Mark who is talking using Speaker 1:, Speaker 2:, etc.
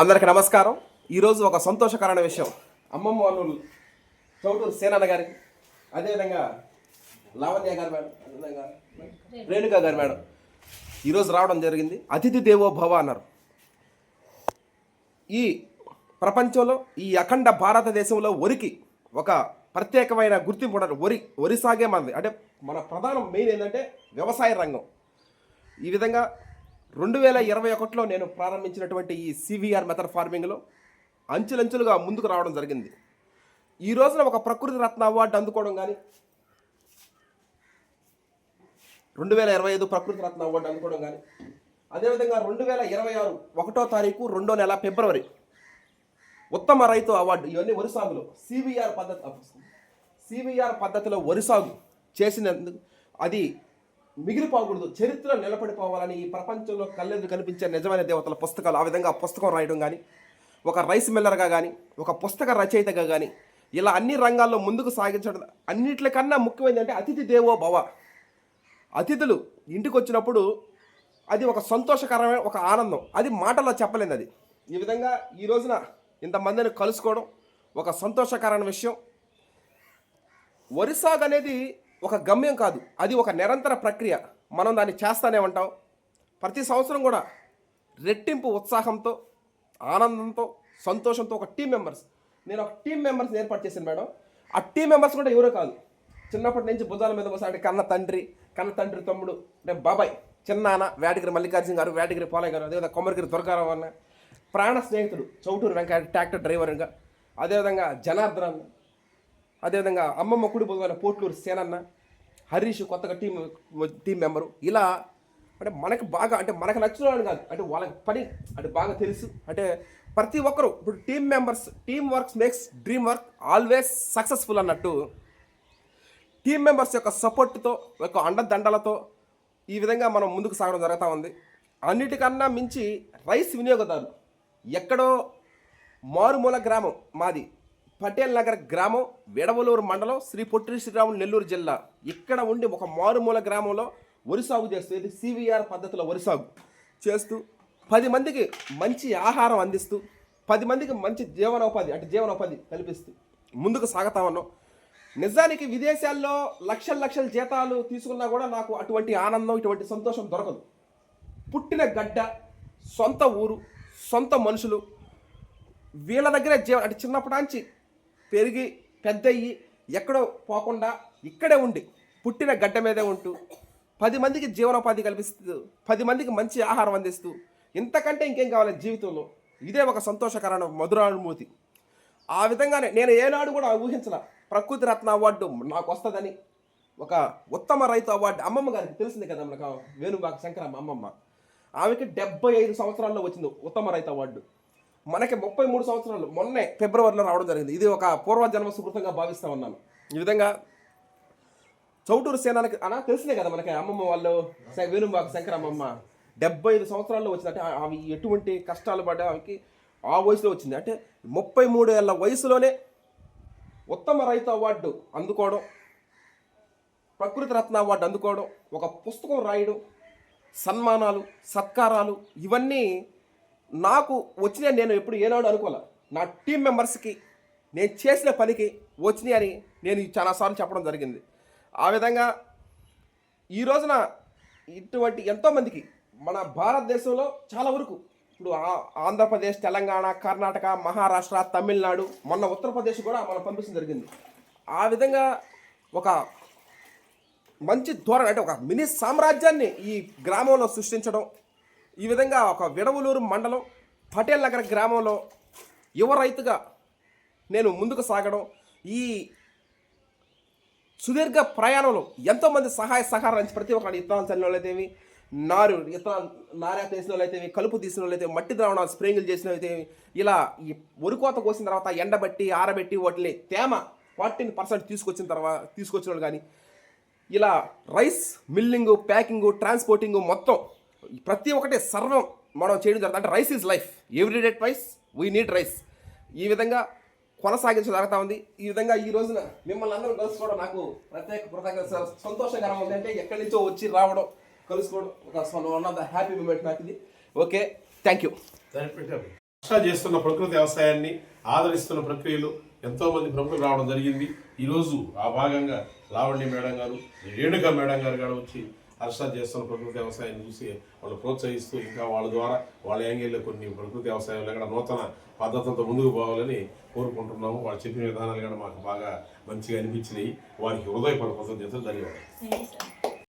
Speaker 1: అందరికి నమస్కారం. ఈరోజు ఒక సంతోషకరమైన విషయం. అమ్మమ్మ వాళ్ళు చౌటూరు సేనన్న గారికి, అదేవిధంగా లావణ్య గారు మేడం, అదేవిధంగా రేణుకా గారు మేడం ఈరోజు రావడం జరిగింది. అతిథి దేవో భవ అన్నారు. ఈ ప్రపంచంలో, ఈ అఖండ భారతదేశంలో వరికి ఒక ప్రత్యేకమైన గుర్తింపు ఉండదు. వరి సాగే మనది. అంటే మన ప్రధానం మెయిన్ ఏంటంటే వ్యవసాయ రంగం. ఈ విధంగా 2021లో నేను ప్రారంభించినటువంటి ఈ సివిఆర్ మెథడ్ ఫార్మింగ్లో అంచులంచులుగా ముందుకు రావడం జరిగింది. ఈ రోజున ఒక ప్రకృతి రత్న అవార్డు అందుకోవడం కానీ, 2025 ప్రకృతి రత్న అవార్డు అందుకోవడం కానీ, అదేవిధంగా 2026 1వ తారీఖు 2వ నెల ఫిబ్రవరి ఉత్తమ రైతు అవార్డు, ఇవన్నీ వరి సాగులో సివిఆర్ పద్ధతిలో వరి సాగు చేసినందుకు అది మిగిలిపోకూడదు, చరిత్ర నిలబడిపోవాలని ఈ ప్రపంచంలో కళ్ళెదురు కనిపించే నిజమైన దేవతల పుస్తకాలు, ఆ విధంగా పుస్తకం రాయడం కానీ, ఒక రైస్ మిల్లర్గా కానీ, ఒక పుస్తక రచయితగా కానీ, ఇలా అన్ని రంగాల్లో ముందుకు సాగించడం. అన్నిటికన్నా ముఖ్యమైనది అతిథి దేవో భవ. అతిథులు ఇంటికి వచ్చినప్పుడు అది ఒక సంతోషకరమైన ఒక ఆనందం, అది మాటల్లో చెప్పలేదు. అది ఈ విధంగా ఈ రోజున ఇంతమందిని కలుసుకోవడం ఒక సంతోషకరమైన విషయం. వరి సాగు అనేది ఒక గమ్యం కాదు, అది ఒక నిరంతర ప్రక్రియ. మనం దాన్ని చేస్తూనే ఉంటాం. ప్రతి సంవత్సరం కూడా రెట్టింపు ఉత్సాహంతో, ఆనందంతో, సంతోషంతో ఒక నేను ఒక టీం మెంబర్స్ని ఏర్పాటు చేశాను మేడం. ఆ టీం మెంబర్స్ కూడా ఎవరో కాదు, చిన్నప్పటి నుంచి భుజాల మీద వస్తాడు కన్న తండ్రి తమ్ముడు, అంటే బాబాయ్, చిన్నాన్న వేటగిరి మల్లికార్జున గారు, వేటగిరి పోలయ్య గారు, అదేవిధంగా కొమ్మరిగిరి దుర్గారావు అన్న, ప్రాణ స్నేహితుడు చౌటూరు వెంకట ట్రాక్టర్ డ్రైవర్గా, అదేవిధంగా జనార్దన్, అదేవిధంగా అమ్మమ్మ కుడి బుధమైన పోట్లూరు సేనన్న, హరీష్ కొత్తగా టీం మెంబరు. ఇలా అంటే మనకు బాగా, అంటే మనకు నచ్చిన వాళ్ళు కాదు, అంటే వాళ్ళకి పని అంటే బాగా తెలుసు. అంటే ప్రతి ఒక్కరు ఇప్పుడు team works makes dream work always successful అన్నట్టు, టీం మెంబర్స్ యొక్క సపోర్ట్తో, యొక్క అండదండలతో ఈ విధంగా మనం ముందుకు సాగడం జరుగుతూ ఉంది. అన్నిటికన్నా మించి రైస్ వినియోగదారులు, ఎక్కడో మారుమూల గ్రామం మాది, పటేల్ నగర్ గ్రామం, విడవలూరు మండలం, శ్రీ పొట్టి శ్రీరాములు, నెల్లూరు జిల్లా. ఇక్కడ ఉండి ఒక మారుమూల గ్రామంలో వరి సాగు చేస్తూ, ఇది సివిఆర్ పద్ధతిలో వరి సాగు చేస్తూ 10 మందికి మంచి ఆహారం అందిస్తూ, 10 మందికి మంచి జీవనోపాధి కల్పిస్తూ ముందుకు సాగుతా ఉన్నాం. నిజానికి విదేశాల్లో లక్షల జీతాలు తీసుకున్నా కూడా నాకు అటువంటి ఆనందం, ఇటువంటి సంతోషం దొరకదు. పుట్టిన గడ్డ, సొంత ఊరు, సొంత మనుషులు, వీళ్ళ దగ్గరే అంటే చిన్నప్పటి నుంచి పెరిగి పెద్దయ్యి ఎక్కడో పోకుండా ఇక్కడే ఉండి పుట్టిన గడ్డ మీదే ఉంటూ 10 మందికి జీవనోపాధి కల్పిస్తూ, 10 మందికి మంచి ఆహారం అందిస్తూ, ఇంతకంటే ఇంకేం కావాలి జీవితంలో? ఇదే ఒక సంతోషకరమైన మధురానుభూతి. ఆ విధంగానే నేను ఏనాడు కూడా ఊహించిన ప్రకృతి రత్న అవార్డు నాకు వస్తుందని. ఒక ఉత్తమ రైతు అవార్డు అమ్మమ్మ గారికి తెలిసింది కదా, మనకు వేణుబాక శంకరమ్మ అమ్మమ్మ, ఆమెకి 75 సంవత్సరాల్లో వచ్చింది ఉత్తమ రైతు అవార్డు. మనకి 33 సంవత్సరాలు మొన్నే ఫిబ్రవరిలో రావడం జరిగింది. ఇది ఒక పూర్వజన్మ సుకృతంగా భావిస్తూ ఉన్నాను. ఈ విధంగా చౌటూరు సేనానికి తెలిసిందే కదా మనకి అమ్మమ్మ వాళ్ళు, వేణుబాక శంకరమ్మమ్మ 75 సంవత్సరాల్లో వచ్చిందంటే ఆమె ఎటువంటి కష్టాలు పడ్డా ఆమెకి ఆ వయసులో వచ్చింది. అంటే 33 ఏళ్ళ వయసులోనే ఉత్తమ రైతు అవార్డు అందుకోవడం, ప్రకృతి రత్న అవార్డు అందుకోవడం, ఒక పుస్తకం రాయడం, సన్మానాలు, సత్కారాలు, ఇవన్నీ నాకు వచ్చినాయి. నేను ఎప్పుడు ఏనాడు అనుకోలే. నా టీం మెంబర్స్కి నేను చేసిన పనికి వచ్చినాయి అని నేను చాలాసార్లు చెప్పడం జరిగింది. ఆ విధంగా ఈ రోజున ఇటువంటి ఎంతోమందికి మన భారతదేశంలో చాలా వరకు, ఇప్పుడు ఆంధ్రప్రదేశ్, తెలంగాణ, కర్ణాటక, మహారాష్ట్ర, తమిళనాడు, మొన్న ఉత్తరప్రదేశ్ కూడా మనం పంపించడం జరిగింది. ఆ విధంగా ఒక మంచి ధోరణి, అంటే ఒక మినీ సామ్రాజ్యాన్ని ఈ గ్రామంలో సృష్టించడం. ఈ విధంగా ఒక విడవలూరు మండలం, పటేల్ నగర్ గ్రామంలో యువ రైతుగా నేను ముందుకు సాగడం, ఈ సుదీర్ఘ ప్రయాణంలో ఎంతోమంది సహాయ సహకారం ప్రతి ఒక్కరు, ఇత్తనాలు చల్లిన వాళ్ళైతేమి, నారా తీసిన వాళ్ళైతేమి, కలుపు తీసిన వాళ్ళైతేమి, మట్టి ద్రావణాలు స్ప్రేయింగ్లు చేసిన వాళ్ళైతేమి, ఇలా ఈ వరికోత కోసిన తర్వాత ఎండబెట్టి ఆరబెట్టి వాటిని తేమ 14% తీసుకొచ్చిన వాళ్ళు కానీ, ఇలా రైస్ మిల్లింగు, ప్యాకింగు, ట్రాన్స్పోర్టింగు, మొత్తం ప్రతి ఒక్కటి సర్వం మనం చేయడం జరుగుతుంది. అంటే rice is life, everyday twice we need rice. ఈ విధంగా కొనసాగించడం జరుగుతూ ఉంది. ఈ విధంగా ఈ రోజున మిమ్మల్ని అందరూ కలుసుకోవడం నాకు ప్రత్యేక కృతజ్ఞత, సంతోషకరం ఉంది. అంటే ఎక్కడి నుంచో వచ్చి రావడం, కలుసుకోవడం ఒక one of the happy moment నాకు ఇది. Okay, thank you.
Speaker 2: హర్ష చేస్తున్న ప్రకృతి వ్యవసాయాన్ని ఆదరిస్తున్న ప్రక్రియలు ఎంతోమంది ప్రముఖులు రావడం జరిగింది. ఈరోజు ఆ భాగంగా లావణ్య మేడం గారు, రేణుక మేడం గారు కూడా వచ్చి హర్ష చేస్తున్న ప్రకృతి వ్యవసాయాన్ని చూసి వాళ్ళు ప్రోత్సహిస్తూ ఇంకా వాళ్ళ ద్వారా వాళ్ళ యాంగిల్లో కొన్ని ప్రకృతి వ్యవసాయంలో కూడా నూతన పద్ధతులతో ముందుకు పోవాలని కోరుకుంటున్నాము. వాళ్ళు చెప్పిన విధానాలు కూడా మాకు బాగా మంచిగా అనిపించినాయి. వారికి హృదయపూర్వక కృతజ్ఞతలు, ధన్యవాదాలు.